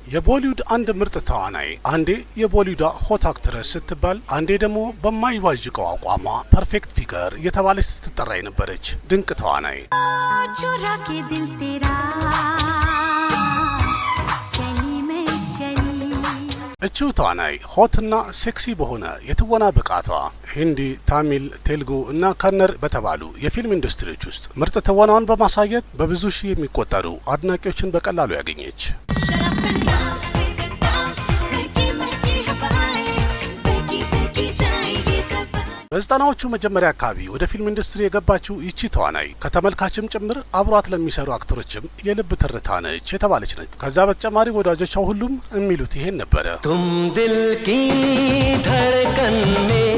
የቦሊውድ አንድ ምርጥ ተዋናይ አንዴ የቦሊውድ ሆት አክትረስ ስትባል አንዴ ደግሞ በማይዋዥቀው አቋሟ ፐርፌክት ፊገር እየተባለች ስትጠራ የነበረች ድንቅ ተዋናይ እቺው ተዋናይ ሆትና ሴክሲ በሆነ የትወና ብቃቷ ሂንዲ፣ ታሚል፣ ቴልጉ እና ከነር በተባሉ የፊልም ኢንዱስትሪዎች ውስጥ ምርጥ ትወናዋን በማሳየት በብዙ ሺህ የሚቆጠሩ አድናቂዎችን በቀላሉ ያገኘች በዘጠናዎቹ መጀመሪያ አካባቢ ወደ ፊልም ኢንዱስትሪ የገባችው ይቺ ተዋናይ ከተመልካችም ጭምር አብሯት ለሚሰሩ አክተሮችም የልብ ትርታ ነች የተባለች ነች። ከዛ በተጨማሪ ወዳጆቿ ሁሉም የሚሉት ይሄን ነበረ። तुम दिल की धड़कन में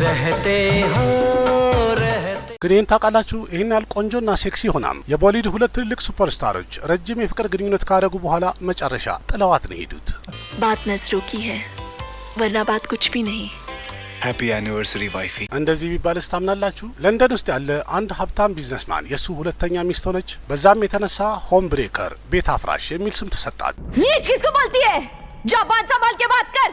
रहते हो ግን ይህን ታውቃላችሁ? ይህን ያህል ቆንጆና ሴክሲ ሆናም የቦሊውድ ሁለት ትልልቅ ሱፐርስታሮች ረጅም የፍቅር ግንኙነት ካደረጉ በኋላ መጨረሻ ጥለዋት ነው የሄዱት። बात नजरों की है वरना बात कुछ भी नहीं। Happy anniversary wifey እንደዚህ ቢባልስ ታምናላችሁ? ለንደን ውስጥ ያለ አንድ ሀብታም ቢዝነስማን የሱ ሁለተኛ ሚስት ሆነች። በዛም የተነሳ ሆም ብሬከር ቤት አፍራሽ የሚል ስም ተሰጣት። नीच किसको बोलती है? जबान संभाल के बात कर।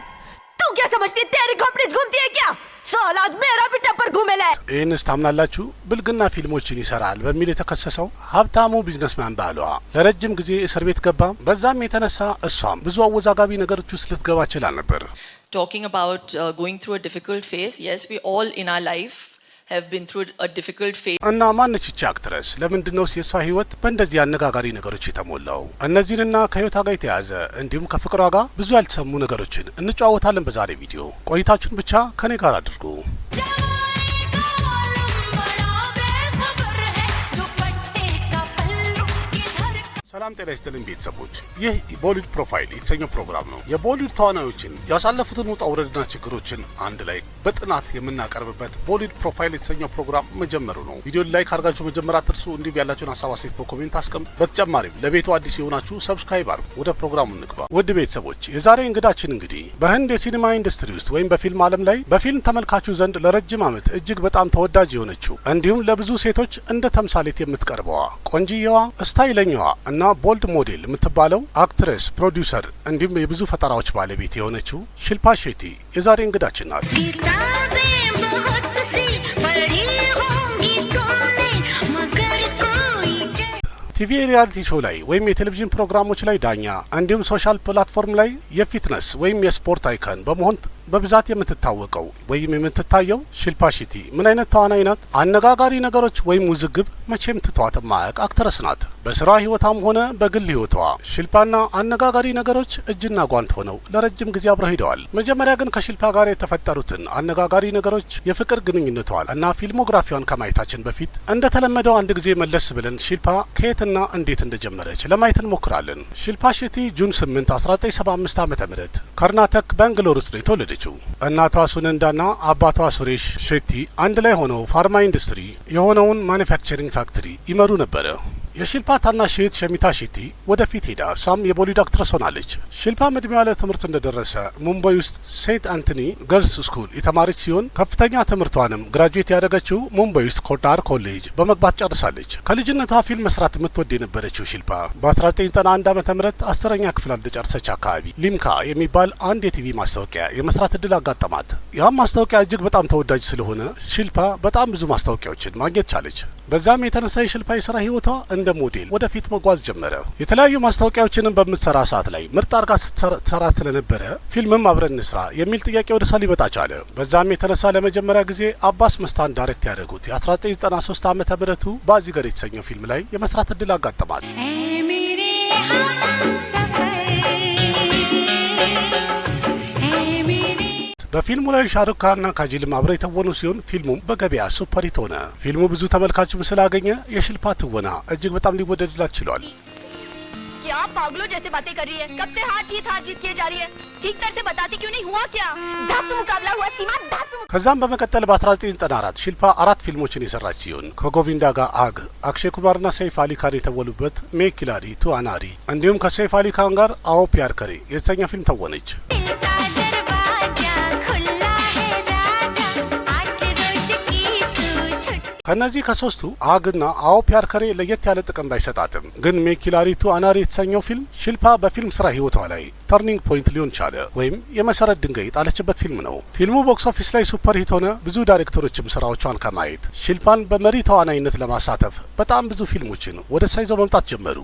तू क्या समझती है तेरी कंपनी घूमती है क्या? साला आज मेरा भी टप्पर घूमे ला। ይህንስ ታምናላችሁ? ብልግና ፊልሞችን ይሰራል በሚል የተከሰሰው ሀብታሙ ቢዝነስማን ባሏ ለረጅም ጊዜ እስር ቤት ገባ። በዛም የተነሳ እሷም ብዙ አወዛጋቢ ነገሮች ውስጥ ልትገባ ይችላል ነበር። Talking about going through a difficult phase, yes, we all in our life have been through a difficult phase. እና ማነች ይቺ አክትረስ? ለምንድነው የሷ ህይወት በእንደዚህ አነጋጋሪ ነገሮች የተሞላው? እነዚህንና ከህይወቷ ጋር የተያያዘ እንዲሁም ከፍቅሯ ጋር ብዙ ያልተሰሙ ነገሮችን እንጨዋወታለን በዛሬ ቪዲዮ። ቆይታችሁን ብቻ ከኔ ጋር አድርጉ። ሰላም ጤና ይስጥልኝ ቤተሰቦች፣ ይህ ቦሊውድ ፕሮፋይል የተሰኘው ፕሮግራም ነው። የቦሊውድ ተዋናዮችን ያሳለፉትን ውጣ ውረድና ችግሮችን አንድ ላይ በጥናት የምናቀርብበት ቦሊውድ ፕሮፋይል የተሰኘው ፕሮግራም መጀመሩ ነው። ቪዲዮን ላይክ አድርጋችሁ መጀመር አትርሱ። እንዲሁም ያላችሁን ሀሳብ አስተያየት በኮሜንት አስቀምጡ። በተጨማሪም ለቤቱ አዲስ የሆናችሁ ሰብስክራይብ አድርጉ። ወደ ፕሮግራሙ እንግባ። ውድ ቤተሰቦች፣ የዛሬ እንግዳችን እንግዲህ በህንድ የሲኒማ ኢንዱስትሪ ውስጥ ወይም በፊልም ዓለም ላይ በፊልም ተመልካቹ ዘንድ ለረጅም ዓመት እጅግ በጣም ተወዳጅ የሆነችው እንዲሁም ለብዙ ሴቶች እንደ ተምሳሌት የምትቀርበዋ ቆንጂየዋ ስታይለኛዋ እና ቦልድ ሞዴል የምትባለው አክትረስ፣ ፕሮዲውሰር እንዲሁም የብዙ ፈጠራዎች ባለቤት የሆነችው ሺልፓ ሼቲ የዛሬ እንግዳችን ናት። ቲቪ ሪያሊቲ ሾው ላይ ወይም የቴሌቪዥን ፕሮግራሞች ላይ ዳኛ እንዲሁም ሶሻል ፕላትፎርም ላይ የፊትነስ ወይም የስፖርት አይከን በመሆን በብዛት የምትታወቀው ወይም የምትታየው ሺልፓ ሼቲ ምን አይነት ተዋናይ ናት? አነጋጋሪ ነገሮች ወይም ውዝግብ መቼም ትቷት ማያቅ አክትረስ ናት። በስራ ህይወቷም ሆነ በግል ህይወቷ ሺልፓና አነጋጋሪ ነገሮች እጅና ጓንት ሆነው ለረጅም ጊዜ አብረው ሄደዋል። መጀመሪያ ግን ከሺልፓ ጋር የተፈጠሩትን አነጋጋሪ ነገሮች፣ የፍቅር ግንኙነቷን እና ፊልሞግራፊዋን ከማየታችን በፊት እንደተለመደው አንድ ጊዜ መለስ ብለን ሺልፓ ከየትና እንዴት እንደጀመረች ለማየት እንሞክራለን። ሺልፓ ሼቲ ጁን 8 1975 ዓ.ም ከርናተክ ባንግሎር ውስጥ የተወለደችው። እናቷ ሱነንዳና አባቷ ሱሬሽ ሼቲ አንድ ላይ ሆነው ፋርማ ኢንዱስትሪ የሆነውን ማኒፋክቸሪንግ ፋክተሪ ይመሩ ነበረ። የሺልፓ ታናሽ እህት ሸሚታ ሼቲ ወደፊት ሄዳ እሷም የቦሊውድ አክትረስ ሆናለች። ሺልፓም እድሜዋ ለትምህርት እንደደረሰ ሙምባይ ውስጥ ሴንት አንቶኒ ገርልስ ስኩል የተማረች ሲሆን ከፍተኛ ትምህርቷንም ግራጁዌት ያደረገችው ሙምባይ ውስጥ ኮታር ኮሌጅ በመግባት ጨርሳለች። ከልጅነቷ ፊልም መስራት የምትወድ የነበረችው ሺልፓ በ1991 ዓ.ም 10ኛ ክፍል እንደጨረሰች አካባቢ ሊምካ የሚባል አንድ የቲቪ ማስታወቂያ የመስራት እድል አጋጠማት። ያም ማስታወቂያ እጅግ በጣም ተወዳጅ ስለሆነ ሺልፓ በጣም ብዙ ማስታወቂያዎችን ማግኘት ቻለች። በዛም የተነሳ የሺልፓ የስራ ህይወቷ እንደ ሞዴል ወደፊት መጓዝ ጀመረ። የተለያዩ ማስታወቂያዎችንም በምትሰራ ሰዓት ላይ ምርጥ አርጋ ስትሰራ ስለነበረ ፊልምም አብረን እንስራ የሚል ጥያቄ ወደ እሷ ሊመጣ ቻለ። በዛም የተነሳ ለመጀመሪያ ጊዜ አባስ መስታን ዳይሬክት ያደረጉት የ1993 ዓ.ም ባዚገር የተሰኘው ፊልም ላይ የመስራት እድል አጋጠማት። በፊልሙ ላይ ሻሩክ ካንና ካጂልም አብረው የተወኑ ሲሆን ፊልሙም በገበያ ሱፐር ሂት ሆነ። ፊልሙ ብዙ ተመልካችም ስላገኘ የሺልፓ ትወና እጅግ በጣም ሊወደድላት ችሏል። क्या पागलों जैसे बातें कर रही है? कब से हार जीत किए जा रही है? ठीक तरह से बताती क्यों नहीं? हुआ क्या? 10 मुकाबला हुआ सीमा 10। ከዛም በመቀጠል በ1994 ሺልፓ 4 ፊልሞችን የሰራች ሲሆን ከጎቪንዳ ጋር አግ፣ አክሼ ኩማርና ሰይፍ አሊ ካን የተወሉበት ሜክ ኪላሪ ቱ አናሪ እንዲሁም ከሰይፍ አሊ ካን ጋር አዎ ፒያር ከሬ የተሰኘ ፊልም ተወነች። ከነዚህ ከሶስቱ አግና አዎ ፕያር ከሬ ለየት ያለ ጥቅም ባይሰጣትም ግን ሜኪላሪቱ አናሪ የተሰኘው ፊልም ሽልፓ በፊልም ስራ ህይወቷ ላይ ተርኒንግ ፖይንት ሊሆን ቻለ ወይም የመሰረት ድንጋይ የጣለችበት ፊልም ነው። ፊልሙ ቦክስ ኦፊስ ላይ ሱፐር ሂት ሆነ። ብዙ ዳይሬክተሮችም ስራዎቿን ከማየት ሽልፓን በመሪ ተዋናይነት ለማሳተፍ በጣም ብዙ ፊልሞችን ወደ እሷ ይዘው መምጣት ጀመሩ።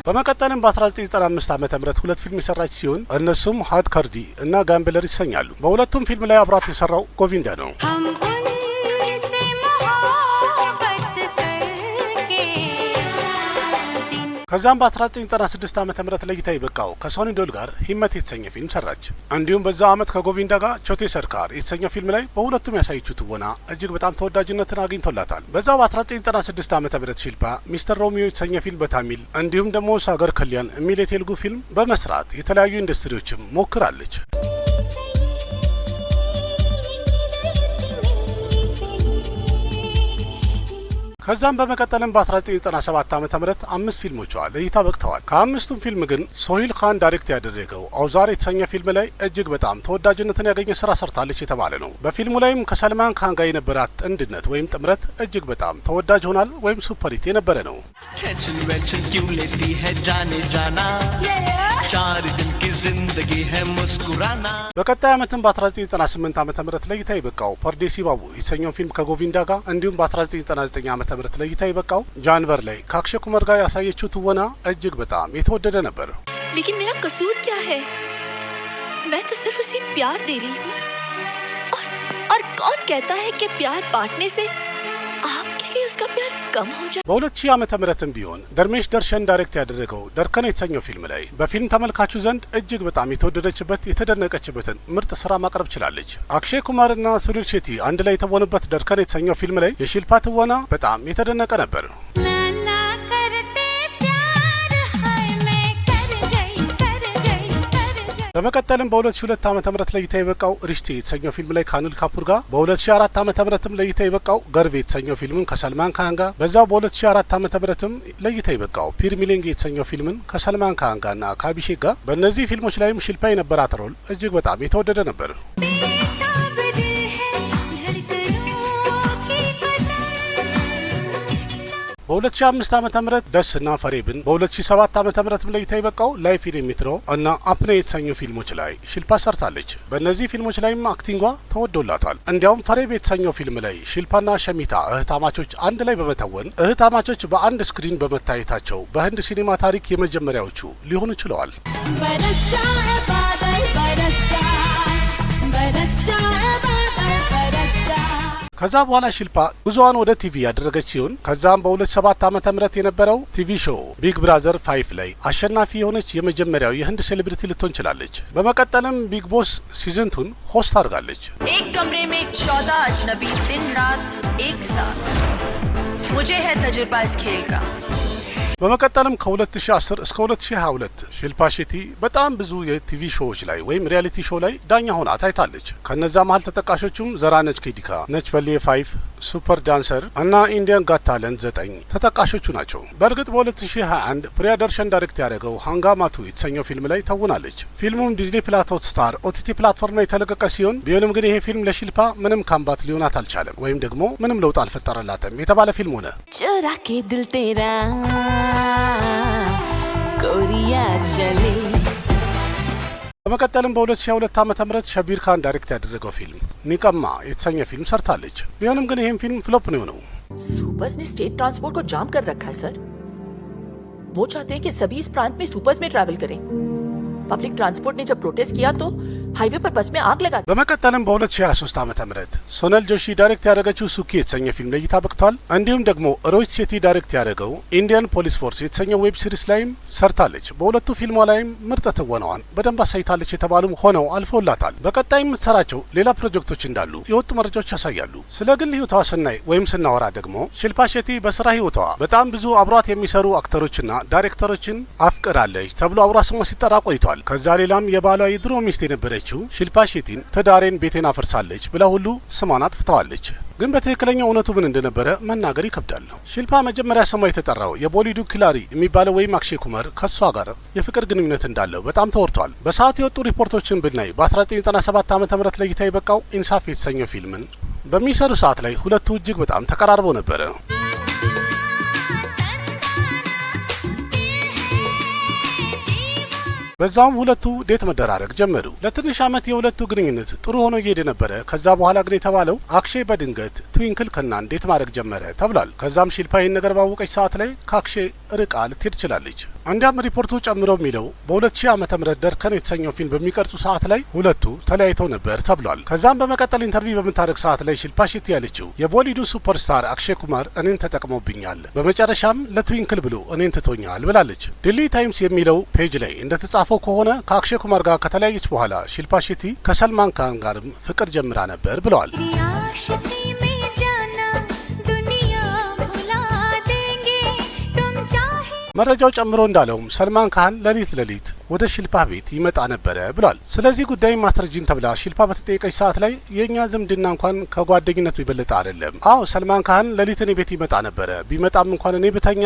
በመቀጠልም በ1995 ዓመተ ምህረት ሁለት ፊልም የሰራች ሲሆን እነሱም ሀድ ከርዲ እና ጋምብለር ይሰኛሉ። በሁለቱም ፊልም ላይ አብራት የሰራው ጎቪንዳ ነው። ከዛም በ1996 ዓመተ ምህረት ለእይታ የበቃው ከሶኒ ዶል ጋር ሂመት የተሰኘ ፊልም ሰራች። እንዲሁም በዛው ዓመት ከጎቪንዳ ጋር ቾቴ ሰርካር የተሰኘ ፊልም ላይ በሁለቱም ያሳየችው ትወና እጅግ በጣም ተወዳጅነትን አግኝቶላታል። በዛው በ1996 ዓመተ ምህረት ሽልፓ ሚስተር ሮሚዮ የተሰኘ ፊልም በታሚል እንዲሁም ደግሞ ሳገር ከሊያን የሚል የቴሉጉ ፊልም በመስራት የተለያዩ ኢንዱስትሪዎችም ሞክራለች። ከዛም በመቀጠልም በ1997 ዓመተ ምህረት 5 ፊልሞቿ ለእይታ በቅተዋል። ከአምስቱም ፊልም ግን ሶሂል ካን ዳይሬክት ያደረገው አውዛር የተሰኘ ፊልም ላይ እጅግ በጣም ተወዳጅነትን ያገኘ ስራ ሰርታለች የተባለ ነው። በፊልሙ ላይም ከሰልማን ካን ጋር የነበራት ጥንድነት ወይም ጥምረት እጅግ በጣም ተወዳጅ ሆናል ወይም ሱፐር ሂት የነበረ ነው። በቀጣይ ዓመትም በ1998 ዓመተ ምህረት ለእይታ የበቃው ፐርዴሲ ባቡ የተሰኘው ፊልም ከጎቪንዳ ጋር እንዲሁም በ1999 ዓመተ ምህረት ለእይታ የበቃው ጃንቨር ላይ ከአክሼ ኩማር ጋር ያሳየችው ትወና እጅግ በጣም የተወደደ ነበር። लेकिन मेरा कसूर क्या है? मैं तो सिर्फ उसे प्यार दे रही हूँ और कौन कहता है कि प्यार बांटने से आपके लिए उसका प्यार कम हो जाए? በ2000 ዓመተ ምህረትም ቢሆን ደርሜሽ ደርሸን ዳይሬክት ያደረገው ደርከን የተሰኘው ፊልም ላይ በፊልም ተመልካቹ ዘንድ እጅግ በጣም የተወደደችበት የተደነቀችበትን ምርጥ ስራ ማቅረብ ችላለች። አክሼ ኩማርና ሱኒል ሼቲ አንድ ላይ የተወኑበት ደርከን የተሰኘው ፊልም ላይ የሺልፓ ትወና በጣም የተደነቀ ነበር። በመቀጠልም በ2002 ዓመተ ምህረት ለእይታ የበቃው ሪሽቴ የተሰኘው ፊልም ላይ ካኑል ካፑር ጋር፣ በ2004 ዓመተ ምህረትም ለእይታ የበቃው ገርቬ የተሰኘው ፊልምን ከሰልማን ካን ጋር፣ በዛው በ2004 ዓመተ ምህረትም ለእይታ የበቃው ፒር ሚሌንጌ የተሰኘው ፊልምን ከሰልማን ካን ጋርና ከአቢሼክ ጋር። በእነዚህ ፊልሞች ላይም ሽልፓ የነበራት ሮል እጅግ በጣም የተወደደ ነበር። በ2005 ዓመተ ምህረት ደስና ፈሬብን፣ በ2007 ዓመተ ምህረትም ለእይታ የበቃው ላይፍ ኢን ሜትሮ እና አፕኔ የተሰኙ ፊልሞች ላይ ሽልፓ ሰርታለች። በእነዚህ ፊልሞች ላይም አክቲንጓ ተወዶላታል። እንዲያውም ፈሬብ የተሰኘው ፊልም ላይ ሽልፓና ሸሚታ እህታማቾች አንድ ላይ በመተወን እህታማቾች በአንድ ስክሪን በመታየታቸው በህንድ ሲኒማ ታሪክ የመጀመሪያዎቹ ሊሆኑ ችለዋል። ከዛ በኋላ ሽልፓ ጉዞዋን ወደ ቲቪ ያደረገች ሲሆን ከዛም በ2007 ዓመተ ምህረት የነበረው ቲቪ ሾው ቢግ ብራዘር 5 ላይ አሸናፊ የሆነች የመጀመሪያው የህንድ ሴሌብሪቲ ልትሆን ችላለች። በመቀጠልም ቢግ ቦስ ሲዝን 2 ሆስት አድርጋለች። एक कमरे में 14 अजनबी दिन रात एक साथ मुझे है तजुर्बा इस खेल का। በመቀጠልም ከ2010 እስከ 2022 ሽልፓ ሼቲ በጣም ብዙ የቲቪ ሾዎች ላይ ወይም ሪያሊቲ ሾው ላይ ዳኛ ሆና ታይታለች። ከነዛ መሀል ተጠቃሾቹም ዘራ ነች ኬዲካ፣ ነች በሌ 5፣ ሱፐር ዳንሰር እና ኢንዲያን ጋት ታለንት 9 ተጠቃሾቹ ናቸው። በእርግጥ በ2021 ፕሪያደርሸን ዳይሬክት ያደረገው ሃንጋማቱ የተሰኘው ፊልም ላይ ተውናለች። ፊልሙም ዲዝኒ ፕላስ ሆትስታር ኦቲቲ ፕላትፎርም ላይ የተለቀቀ ሲሆን ቢሆንም ግን ይሄ ፊልም ለሽልፓ ምንም ካምባት ሊሆናት አልቻለም ወይም ደግሞ ምንም ለውጥ አልፈጠረላትም የተባለ ፊልም ሆነ። चुरा के दिल तेरा कोरिया चले። በመቀጠልም በ2002 ዓመተ ምህረት ሸቢር ካን ዳይሬክት ያደረገው ፊልም ኒቀማ የተሰኘ ፊልም ሰርታለች። ቢሆንም ግን ይሄም ፊልም ፍሎፕ ነው የሆነው። सुपर्स ने स्टेट ट्रांसपोर्ट को जाम कर रखा है सर। वो चाहते हैं कि सभी इस प्रांत में सुपर्स में ट्रैवल करें। पब्लिक ट्रांसपोर्ट ने जब प्रोटेस्ट किया तो हाईवे पर बस में आग लगा। በመቀጠልም በ2023 ዓመተ ምህረት ሶነል ጆሺ ዳይሬክት ያደረገችው ሱኪ የተሰኘ ፊልም ለእይታ በቅቷል። እንዲሁም ደግሞ ሮሂት ሼቲ ዳይሬክት ያደረገው ኢንዲያን ፖሊስ ፎርስ የተሰኘው ዌብ ሲሪስ ላይም ሰርታለች። በሁለቱ ፊልሟ ላይም ምርጥ ትወናዋን በደንብ አሳይታለች የተባሉ ሆነው አልፈውላታል። በቀጣይ የምትሰራቸው ሌላ ፕሮጀክቶች እንዳሉ የወጡ መረጃዎች ያሳያሉ። ስለ ግል ህይወቷ ስናይ ወይም ስናወራ ደግሞ ሽልፓ ሼቲ በስራ ህይወቷ በጣም ብዙ አብሯት የሚሰሩ አክተሮችና ዳይሬክተሮችን አፍቅራለች ተብሎ አብሯ ስሟ ሲጠራ ቆይቷል። ከዛ ሌላም የባሏ የድሮ ሚስት የነበረችው እንዳለችው ሺልፓ ሼቲን ትዳሬን ቤቴን አፈርሳለች ብላ ሁሉ ስሟን አጥፍተዋለች። ግን በትክክለኛው እውነቱ ምን እንደነበረ መናገር ይከብዳል። ሺልፓ መጀመሪያ ስሟ የተጠራው የቦሊውዱ ኪላሪ የሚባለው ወይም አክሼ ኩማር ከሷ ጋር የፍቅር ግንኙነት እንዳለው በጣም ተወርቷል። በሰዓቱ የወጡ ሪፖርቶችን ብናይ በ1997 ዓ.ም ለእይታ የበቃው ኢንሳፍ የተሰኘው ፊልምን በሚሰሩ ሰዓት ላይ ሁለቱ እጅግ በጣም ተቀራርበው ነበረ። በዛውም ሁለቱ ዴት መደራረግ ጀመሩ። ለትንሽ ዓመት የሁለቱ ግንኙነት ጥሩ ሆኖ እየሄደ ነበረ። ከዛ በኋላ ግን የተባለው አክሼ በድንገት ትዊንክል ከናን ዴት ማድረግ ጀመረ ተብሏል። ከዛም ሺልፓ ይህን ነገር ባወቀች ሰዓት ላይ ከአክሼ ርቃ ልትሄድ ትችላለች። እንዲያም ሪፖርቱ ጨምሮ የሚለው በ2000 ዓ.ም ደርከን የተሰኘው ፊልም በሚቀርጹ ሰዓት ላይ ሁለቱ ተለያይተው ነበር ተብሏል። ከዛም በመቀጠል ኢንተርቪው በምታደርግ ሰዓት ላይ ሺልፓ ሼቲ ያለችው የቦሊውዱ ሱፐርስታር አክሼ ኩማር እኔን ተጠቅሞብኛል፣ በመጨረሻም ለትዊንክል ብሎ እኔን ትቶኛል ብላለች። ዲሊ ታይምስ የሚለው ፔጅ ላይ እንደተጻፈው ከሆነ ከአክሼ ኩማር ጋር ከተለያየች በኋላ ሺልፓ ሼቲ ከሰልማን ካን ጋርም ፍቅር ጀምራ ነበር ብለዋል። መረጃው ጨምሮ እንዳለውም ሰልማን ካን ሌሊት ወደ ሺልፓ ቤት ይመጣ ነበረ ብሏል። ስለዚህ ጉዳይ ማስረጅን ተብላ ሺልፓ በተጠየቀች ሰዓት ላይ የኛ ዝምድና እንኳን ከጓደኝነቱ ይበልጥ አይደለም። አዎ ሰልማን ካን ሌሊት እኔ ቤት ይመጣ ነበረ። ቢመጣም እንኳን እኔ ብተኛ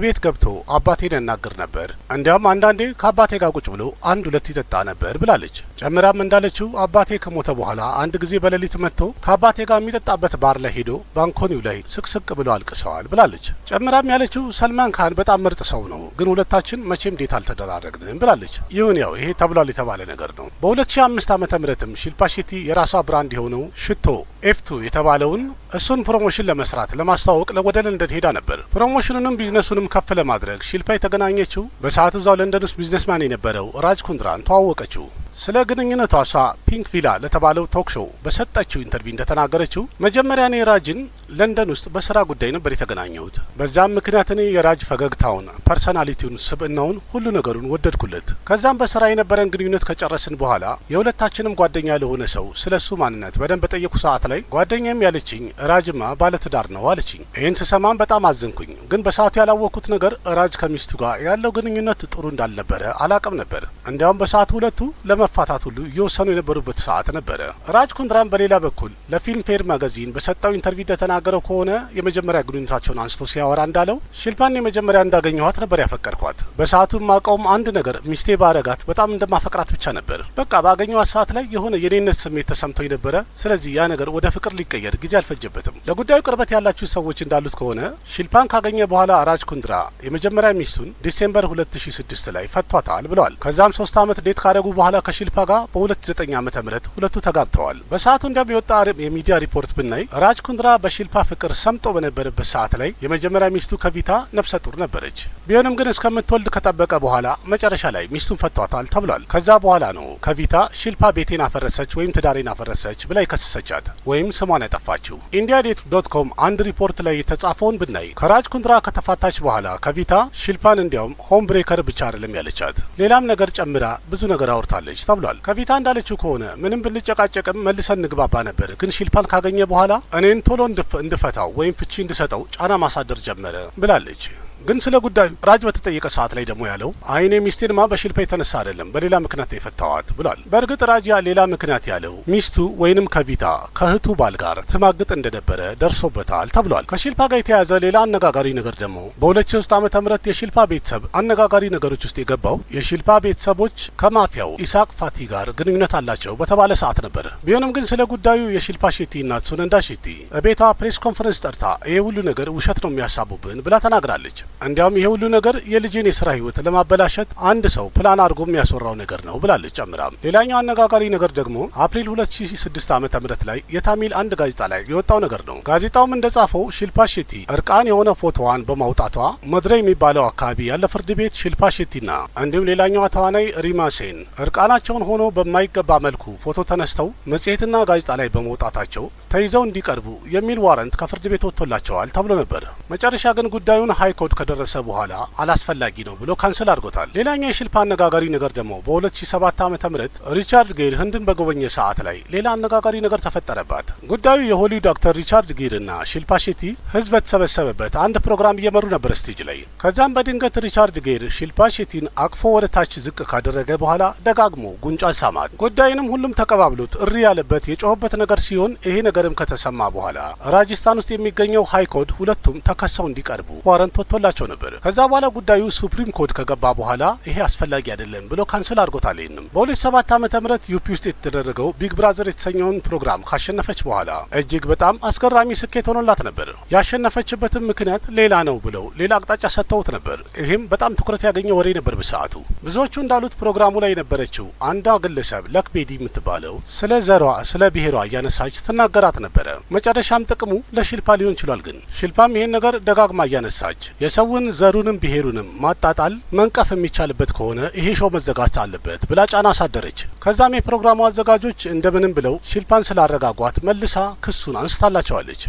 ቤት ገብቶ አባቴን ያናግር ነበር። እንዲያውም አንዳንዴ ከአባቴ ጋር ቁጭ ብሎ አንድ ሁለት ይጠጣ ነበር ብላለች። ጨምራም እንዳለችው አባቴ ከሞተ በኋላ አንድ ጊዜ በሌሊት መጥቶ ከአባቴ ጋር የሚጠጣበት ባር ላይ ሄዶ ባንኮኒው ላይ ስቅስቅ ብሎ አልቅሰዋል ብላለች። ጨምራም ያለችው ሰልማን ካን በጣም ምርጥ ሰው ነው፣ ግን ሁለታችን መቼም ዴት አልተደራረግንም ብላለች። ይሁን ያው ይሄ ተብሏል የተባለ ነገር ነው። በ2005 ዓ.ም ሺልፓ ሼቲ የራሷ ብራንድ የሆነው ሽቶ ኤፍ2 የተባለውን እሱን ፕሮሞሽን ለመስራት ለማስተዋወቅ ወደ ለንደን ሄዳ ነበር። ፕሮሞሽኑንም ቢዝነሱንም ከፍ ለማድረግ ሺልፓ የተገናኘችው በሰዓቱ እዛው ለንደን ውስጥ ቢዝነስማን የነበረው ራጅ ኩንድራን ተዋወቀችው። ስለ ግንኙነቷ እሷ ፒንክ ቪላ ለተባለው ቶክ ሾው በሰጠችው ኢንተርቪው እንደተናገረችው መጀመሪያ እኔ ራጅን ለንደን ውስጥ በስራ ጉዳይ ነበር የተገናኘሁት። በዛም ምክንያት እኔ የራጅ ፈገግታውን፣ ፐርሰናሊቲውን፣ ስብዕናውን፣ ሁሉ ነገሩን ወደድኩለት። ከዛም በስራ የነበረን ግንኙነት ከጨረስን በኋላ የሁለታችንም ጓደኛ ለሆነ ሰው ስለሱ ማንነት በደንብ በጠየቁ ሰዓት ላይ ጓደኛም ያለችኝ ራጅማ ባለትዳር ነው አለችኝ። ይህን ስሰማም በጣም አዘንኩኝ። ግን በሰዓቱ ያላወቅኩት ነገር ራጅ ከሚስቱ ጋር ያለው ግንኙነት ጥሩ እንዳልነበረ አላቅም ነበር። እንዲያውም በሰዓቱ ሁለቱ መፋታት ሁሉ እየወሰኑ የነበሩበት ሰዓት ነበረ። ራጅ ኩንድራን በሌላ በኩል ለፊልም ፌር ማጋዚን በሰጠው ኢንተርቪው እንደተናገረው ከሆነ የመጀመሪያ ግንኙነታቸውን አንስቶ ሲያወራ እንዳለው ሺልፓን የመጀመሪያ እንዳገኘኋት ነበር ያፈቀርኳት። በሰዓቱ ማቀውም አንድ ነገር ሚስቴ ባረጋት በጣም እንደማፈቅራት ብቻ ነበር። በቃ ባገኘኋት ሰዓት ላይ የሆነ የኔነት ስሜት ተሰምቶኝ ነበረ። ስለዚህ ያ ነገር ወደ ፍቅር ሊቀየር ጊዜ አልፈጀበትም። ለጉዳዩ ቅርበት ያላችሁ ሰዎች እንዳሉት ከሆነ ሺልፓን ካገኘ በኋላ ራጅ ኩንድራ የመጀመሪያ ሚስቱን ዲሴምበር 2006 ላይ ፈቷታል ብለዋል። ከዛም 3 ዓመት ዴት ካደረጉ በኋላ ከሺልፓ ጋር በ2009 ዓ.ም ሁለቱ ተጋብተዋል። በሰዓቱ እንዲያም የወጣ የሚዲያ ሪፖርት ብናይ ራጅ ኩንድራ በሺልፓ ፍቅር ሰምጦ በነበረበት ሰዓት ላይ የመጀመሪያ ሚስቱ ከቪታ ነፍሰ ጡር ነበረች። ቢሆንም ግን እስከምትወልድ ከጠበቀ በኋላ መጨረሻ ላይ ሚስቱን ፈቷታል ተብሏል። ከዛ በኋላ ነው ከቪታ ሺልፓ ቤቴን አፈረሰች ወይም ትዳሬን አፈረሰች ብላ የከሰሰቻት ወይም ስሟን ያጠፋችው። ኢንዲያዴት.ኮም አንድ ሪፖርት ላይ የተጻፈውን ብናይ ከራጅ ኩንድራ ከተፋታች በኋላ ከቪታ ሺልፓን እንዲያውም ሆም ብሬከር ብቻ አይደለም ያለቻት፣ ሌላም ነገር ጨምራ ብዙ ነገር አውርታለች ተብሏል። ከቪታ እንዳለችው ከሆነ ምንም ብንጨቃጨቅም መልሰን ንግባባ ነበር፣ ግን ሺልፓን ካገኘ በኋላ እኔን ቶሎ እንድፈታው ወይም ፍቺ እንድሰጠው ጫና ማሳደር ጀመረ ብላለች። ግን ስለ ጉዳዩ ራጅ በተጠየቀ ሰዓት ላይ ደግሞ ያለው አይኔ ሚስቴንማ በሺልፓ የተነሳ አይደለም በሌላ ምክንያት የፈታዋት ብሏል። በእርግጥ ራጅ ሌላ ምክንያት ያለው ሚስቱ ወይንም ከቪታ ከእህቱ ባል ጋር ትማግጥ እንደነበረ ደርሶበታል ተብሏል። ከሺልፓ ጋር የተያያዘ ሌላ አነጋጋሪ ነገር ደግሞ በ2003 ዓ.ም የሺልፓ ቤተሰብ አነጋጋሪ ነገሮች ውስጥ የገባው የሺልፓ ቤተሰቦች ከማፊያው ኢሳቅ ፋቲ ጋር ግንኙነት አላቸው በተባለ ሰዓት ነበር። ቢሆንም ግን ስለ ጉዳዩ የሺልፓ ሼቲ እናት ሱነንዳ ሼቲ ቤቷ ፕሬስ ኮንፈረንስ ጠርታ ይሄ ሁሉ ነገር ውሸት ነው የሚያሳቡብን ብላ ተናግራለች። እንዲያውም ይሄ ሁሉ ነገር የልጄን የስራ ህይወት ለማበላሸት አንድ ሰው ፕላን አድርጎ የሚያስወራው ነገር ነው ብላለች። ጨምራም ሌላኛው አነጋጋሪ ነገር ደግሞ አፕሪል 2006 ዓ.ም ላይ የታሚል አንድ ጋዜጣ ላይ የወጣው ነገር ነው። ጋዜጣውም እንደጻፈው ሺልፓ ሼቲ እርቃን የሆነ ፎቶዋን በማውጣቷ መድሬ የሚባለው አካባቢ ያለ ፍርድ ቤት ሺልፓ ሼቲና እንዲሁም ሌላኛዋ ተዋናይ ሪማ ሴን እርቃናቸውን ሆኖ በማይገባ መልኩ ፎቶ ተነስተው መጽሔትና ጋዜጣ ላይ በመውጣታቸው ተይዘው እንዲቀርቡ የሚል ዋረንት ከፍርድ ቤት ወጥቶላቸዋል ተብሎ ነበር። መጨረሻ ግን ጉዳዩን ሃይኮርት ከደረሰ በኋላ አላስፈላጊ ነው ብሎ ካንሰል አድርጎታል። ሌላኛው የሺልፓ አነጋጋሪ ነገር ደግሞ በ2007 ዓመተ ምህረት ሪቻርድ ጌር ህንድን በጎበኘ ሰዓት ላይ ሌላ አነጋጋሪ ነገር ተፈጠረባት። ጉዳዩ የሆሊውድ አክተር ሪቻርድ ጌር እና ሺልፓ ሼቲ ህዝብ በተሰበሰበበት አንድ ፕሮግራም እየመሩ ነበር ስቴጅ ላይ። ከዛም በድንገት ሪቻርድ ጌር ሺልፓ ሼቲን አቅፎ ወደ ታች ዝቅ ካደረገ በኋላ ደጋግሞ ጉንጯን ሳማት። ጉዳዩንም ሁሉም ተቀባብሎት እሪ ያለበት የጮህበት ነገር ሲሆን ይሄ ነገርም ከተሰማ በኋላ ራጅስታን ውስጥ የሚገኘው ሃይ ኮድ ሁለቱም ተከሰው እንዲቀርቡ ዋረንት ወጥቶላቸው ነበር። ከዛ በኋላ ጉዳዩ ሱፕሪም ኮድ ከገባ በኋላ ይሄ አስፈላጊ አይደለም ብሎ ካንሰል አድርጎታል። ይሄንም በ2007 ዓመተ ምህረት ዩፒ ውስጥ የተደረገው ቢግ ብራዘር የተሰኘውን ፕሮግራም ካሸነፈች በኋላ እጅግ በጣም አስገራሚ ስኬት ሆኖላት ነበር። ያሸነፈችበትም ምክንያት ሌላ ነው ብለው ሌላ አቅጣጫ ሰጥተውት ነበር። ይህም በጣም ትኩረት ያገኘ ወሬ ነበር በሰዓቱ። ብዙዎቹ እንዳሉት ፕሮግራሙ ላይ የነበረችው አንዷ ግለሰብ ለክቤዲ የምትባለው ስለ ዘሯ ስለ ብሔሯ እያነሳች ትናገራት ነበረ። መጨረሻም ጥቅሙ ለሺልፓ ሊሆን ችሏል። ግን ሺልፓም ይሄን ነገር ደጋግማ እያነሳች የሰውን ዘሩንም ብሔሩንም ማጣጣል መንቀፍ የሚቻልበት ከሆነ ይሄ ሾው መዘጋት አለበት ብላ ጫና አሳደረች። ከዛም የፕሮግራሙ አዘጋጆች እንደምንም ብለው ሺልፓን ስላረጋጓት መልሳ ክሱን አንስታላቸዋለች።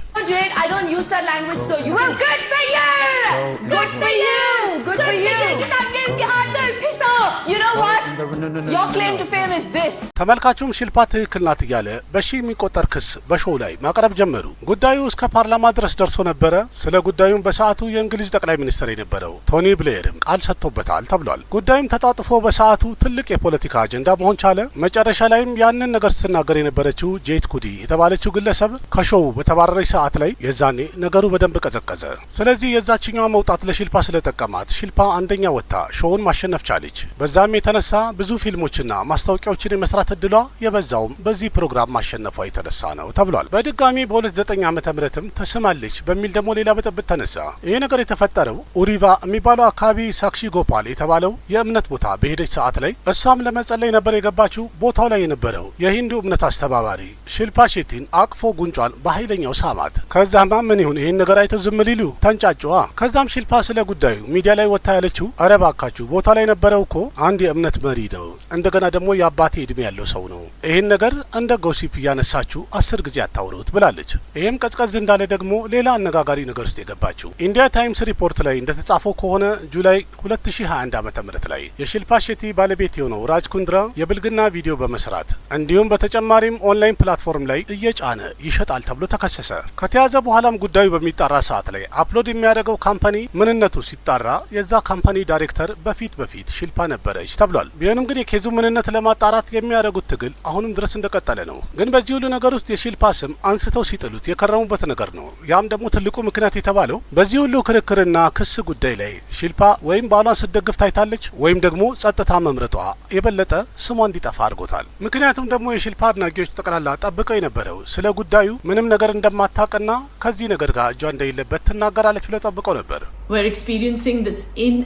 I don't use that language, so you well, good for you! Good for you! Good for you! You know what? Your claim to fame is this. ተመልካቹም ሺልፓ ትክክል ናት እያለ በሺ የሚቆጠር ክስ በሾው ላይ ማቅረብ ጀመሩ። ጉዳዩ እስከ ፓርላማ ድረስ ደርሶ ነበረ። ስለ ጉዳዩም በሰዓቱ የእንግሊዝ ጠቅላይ ሚኒስትር የነበረው ቶኒ ብሌየርም ቃል ሰጥቶበታል ተብሏል። ጉዳዩም ተጣጥፎ በሰዓቱ ትልቅ የፖለቲካ አጀንዳ መሆን ቻለ። መጨረሻ ላይም ያንን ነገር ስትናገር የነበረችው ጄት ኩዲ የተባለችው ግለሰብ ከሾው በተባረረች ሰዓት ላይ የዛኔ ነገሩ በደንብ ቀዘቀዘ። ስለዚህ የዛችኛዋ መውጣት ለሺልፓ ስለጠቀማት ሺልፓ አንደኛ ወጣ ሾውን ማሸነፍ ቻለች። በዛም የተነሳ ብዙ ፊልሞችና ማስታወቂያዎችን የመስራት እድሏ የበዛውም በዚህ ፕሮግራም ማሸነፏ የተነሳ ነው ተብሏል። በድጋሚ በ2009 ዓመተ ምህረትም ተስማለች በሚል ደግሞ ሌላ ብጥብጥ ተነሳ። ይሄ ነገር የተፈጠረው ኡሪቫ የሚባለው አካባቢ ሳክሺ ጎፓል የተባለው የእምነት ቦታ በሄደች ሰዓት ላይ እሷም ለመጸለይ ነበር የገባችው። ቦታው ላይ የነበረው የሂንዱ እምነት አስተባባሪ ሺልፓ ሼቲን አቅፎ ጉንጯን በኃይለኛው ሳማት። ከዛማ ምን ይሁን ይሄን ነገር አይተው ዝም ሊሉ ተንጫጫዋ። ከዛም ሺልፓ ስለ ጉዳዩ ሚዲያ ላይ ወጣ ያለችው አረ ባካችሁ ቦታ ላይ ነበረው እኮ አንድ የእምነት መሪ ነው፣ እንደገና ደግሞ የአባቴ እድሜ ያለው ሰው ነው። ይሄን ነገር እንደ ጎሲፕ እያነሳችሁ 10 ጊዜ አታውሩት ብላለች። ይሄም ቀዝቀዝ እንዳለ ደግሞ ሌላ አነጋጋሪ ነገር ውስጥ የገባችው ኢንዲያ ታይምስ ሪፖርት ላይ እንደተጻፈው ከሆነ ጁላይ 2021 ዓመተ ምህረት ላይ የሺልፓ ሼቲ ባለቤት የሆነው ራጅ ኩንድራ የብልግና ቪዲዮ በመስራት እንዲሁም በተጨማሪም ኦንላይን ፕላትፎርም ላይ እየጫነ ይሸጣል ተብሎ ተከሰሰ። ከተያዘ በኋላም ጉዳዩ በሚጣራ ሰዓት ላይ አፕሎድ የሚያደርገው ካምፓኒ ምንነቱ ሲጣራ የዛ ካምፓኒ ዳይሬክተር በፊት ሺልፓ ነበረች ተብሏል። ቢሆንም ግን የኬዙ ምንነት ለማጣራት የሚያደርጉት ትግል አሁንም ድረስ እንደቀጠለ ነው። ግን በዚህ ሁሉ ነገር ውስጥ የሺልፓ ስም አንስተው ሲጥሉት የከረሙበት ነገር ነው። ያም ደግሞ ትልቁ ምክንያት የተባለው በዚህ ሁሉ ክርክርና ክስ ጉዳይ ላይ ሺልፓ ወይም ባሏን ስትደግፍ ታይታለች ወይም ደግሞ ጸጥታ መምረጧ የበለጠ ስሟ እንዲጠፋ አድርጎታል። ምክንያቱም ደግሞ የሺልፓ አድናቂዎች ጠቅላላ ጠብቀው የነበረው ስለ ጉዳዩ ምንም ነገር እንደማታውቅና ከዚህ ነገር ጋር እጇ እንደሌለበት ትናገራለች ብለው ጠብቀው ነበር። We're experiencing this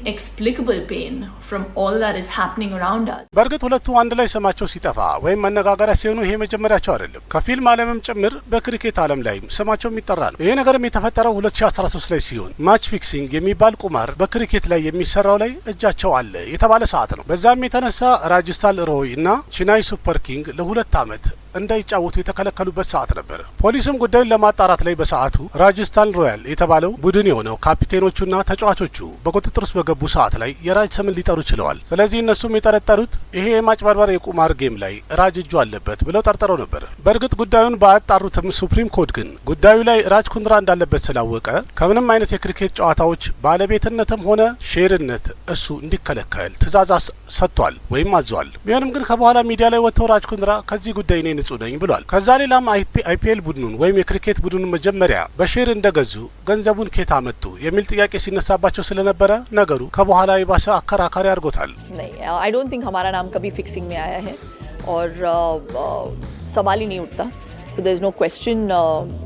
inexplicable pain from all that is happening around us. በእርግጥ ሁለቱ አንድ ላይ ስማቸው ሲጠፋ ወይም መነጋገሪያ ሲሆኑ ይሄ መጀመሪያቸው አይደለም። ከፊልም ዓለምም ጭምር በክሪኬት ዓለም ላይ ስማቸው የሚጠራ ነው። ይሄ ነገርም የተፈጠረው 2013 ላይ ሲሆን ማች ፊክሲንግ የሚባል ቁማር በክሪኬት ላይ የሚሰራው ላይ እጃቸው አለ የተባለ ሰዓት ነው። በዛም የተነሳ ራጅስታን ሮይ እና ቺናይ ሱፐር ኪንግ ለ2 ዓመት እንዳይጫወቱ የተከለከሉበት ሰዓት ነበር። ፖሊስም ጉዳዩን ለማጣራት ላይ በሰዓቱ ራጅስታን ሮያል የተባለው ቡድን የሆነው ካፒቴኖቹና ተጫዋቾቹ በቁጥጥር ውስጥ በገቡ ሰዓት ላይ የራጅ ስምን ሊጠሩ ችለዋል። ስለዚህ እነሱም የጠረጠሩት ይሄ የማጭበርበር የቁማር ጌም ላይ ራጅ እጁ አለበት ብለው ጠርጥረው ነበር። በእርግጥ ጉዳዩን ባያጣሩትም ሱፕሪም ኮድ ግን ጉዳዩ ላይ ራጅ ኩንድራ እንዳለበት ስላወቀ ከምንም አይነት የክሪኬት ጨዋታዎች ባለቤትነትም ሆነ ሼርነት እሱ እንዲከለከል ትዕዛዝ ሰጥቷል ወይም አዟል። ቢሆንም ግን ከበኋላ ሚዲያ ላይ ወጥተው ራጅ ኩንድራ ከዚህ ጉዳይ ንጹህ ነኝ ብሏል። ከዛ ሌላም አይፒኤል ቡድኑን ወይም የክሪኬት ቡድኑን መጀመሪያ በሼር እንደገዙ ገንዘቡን ኬታ መጡ የሚል ጥያቄ ሲነሳባቸው ስለነበረ ነገሩ ከበኋላ የባሰ አከራካሪ አድርጎታል። I don't think हमारा नाम कभी फिक्सिंग में आया है और सवाल ही नहीं उठता. So there's no question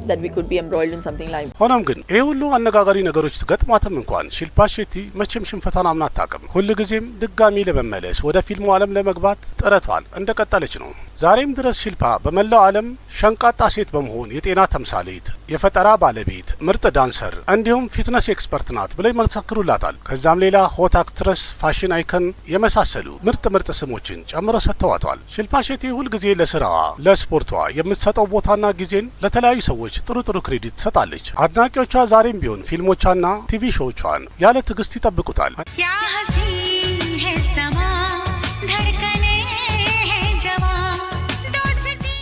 that we could be embroiled in something like that. ሆኖም ግን ይሄ ሁሉ አነጋጋሪ ነገሮች ገጥሟትም እንኳን ሺልፓ ሼቲ መቼም ሽንፈቷን አምና አታውቅም። ሁልጊዜም ድጋሚ ለመመለስ ወደ ፊልሙ ዓለም ለመግባት ጥረቷን እንደቀጠለች ነው። ዛሬም ድረስ ሺልፓ በመላው ዓለም ሸንቃጣ ሴት በመሆን የጤና ተምሳሌት የፈጠራ ባለቤት፣ ምርጥ ዳንሰር እንዲሁም ፊትነስ ኤክስፐርት ናት ብለው ይመሰክሩላታል። ከዛም ሌላ ሆት አክትረስ፣ ፋሽን አይከን የመሳሰሉ ምርጥ ስሞችን ጨምሮ ሰጥተዋታል። ሺልፓ ሼቲ ሁልጊዜ ለስራዋ ለስፖርቷ የምትሰጠው ቦታና ጊዜን ለተለያዩ ሰዎች ጥሩ ክሬዲት ትሰጣለች። አድናቂዎቿ ዛሬም ቢሆን ፊልሞቿና ቲቪ ሾዎቿን ያለ ትዕግስት ይጠብቁታል።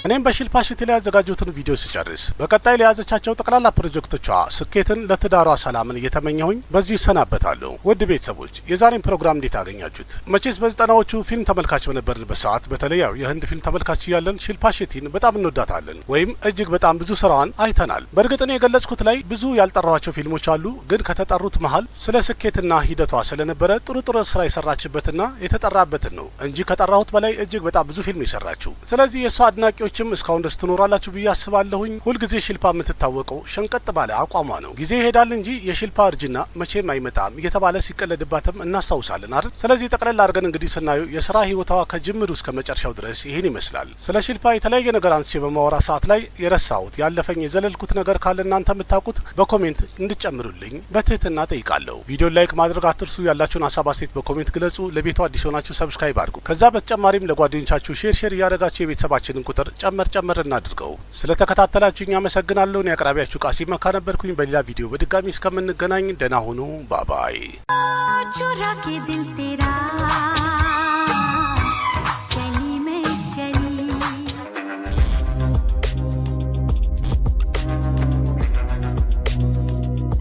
እኔም በሺልፓ ሼቲ ላይ ያዘጋጁትን ቪዲዮ ስጨርስ በቀጣይ ለያዘቻቸው ጠቅላላ ፕሮጀክቶቿ ስኬትን፣ ለትዳሯ ሰላምን እየተመኘሁኝ በዚህ ይሰናበታለሁ። ውድ ቤተሰቦች የዛሬን ፕሮግራም እንዴት አገኛችሁት? መቼስ በ90ዎቹ ፊልም ተመልካች በነበርንበት ሰዓት በተለይ ያው የህንድ ፊልም ተመልካች እያለን ሺልፓ ሼቲን በጣም እንወዳታለን ወይም እጅግ በጣም ብዙ ስራዋን አይተናል። በእርግጥ እኔ የገለጽኩት ላይ ብዙ ያልጠራኋቸው ፊልሞች አሉ፣ ግን ከተጠሩት መሀል ስለ ስኬትና ሂደቷ ስለነበረ ጥሩ ስራ የሰራችበትና የተጠራበትን ነው እንጂ ከጠራሁት በላይ እጅግ በጣም ብዙ ፊልም የሰራችው። ስለዚህ የእሷ አድናቂዎች እስካሁን ደስ ትኖራላችሁ ብዬ አስባለሁኝ። ሁልጊዜ ሺልፓ የምትታወቀው ሸንቀጥ ባለ አቋሟ ነው። ጊዜ ይሄዳል እንጂ የሺልፓ እርጅና መቼም አይመጣም እየተባለ ሲቀለድባትም እናስታውሳለን አይደል? ስለዚህ ጠቅለል አድርገን እንግዲህ ስናየው የስራ ህይወቷ ከጅምሩ እስከ መጨረሻው ድረስ ይህን ይመስላል። ስለ ሺልፓ የተለያየ ነገር አንስቼ በማወራ ሰዓት ላይ የረሳሁት ያለፈኝ የዘለልኩት ነገር ካለ እናንተ የምታውቁት በኮሜንት እንድጨምሩልኝ በትህትና ጠይቃለሁ። ቪዲዮ ላይክ ማድረግ አትርሱ። ያላችሁን ሀሳብ አስተያየት በኮሜንት ግለጹ። ለቤቱ አዲስ ሆናችሁ ሰብስክራይብ አድርጉ። ከዛ በተጨማሪም ለጓደኞቻችሁ ሼር እያደረጋችሁ የቤተሰባችንን ቁጥር ጨመር እናድርገው። ስለተከታተላችሁኝ አመሰግናለሁ። እኔ አቅራቢያችሁ ቃሲም መካ ነበርኩኝ። በሌላ ቪዲዮ በድጋሚ እስከምንገናኝ ደህና ሁኑ። ባባይ።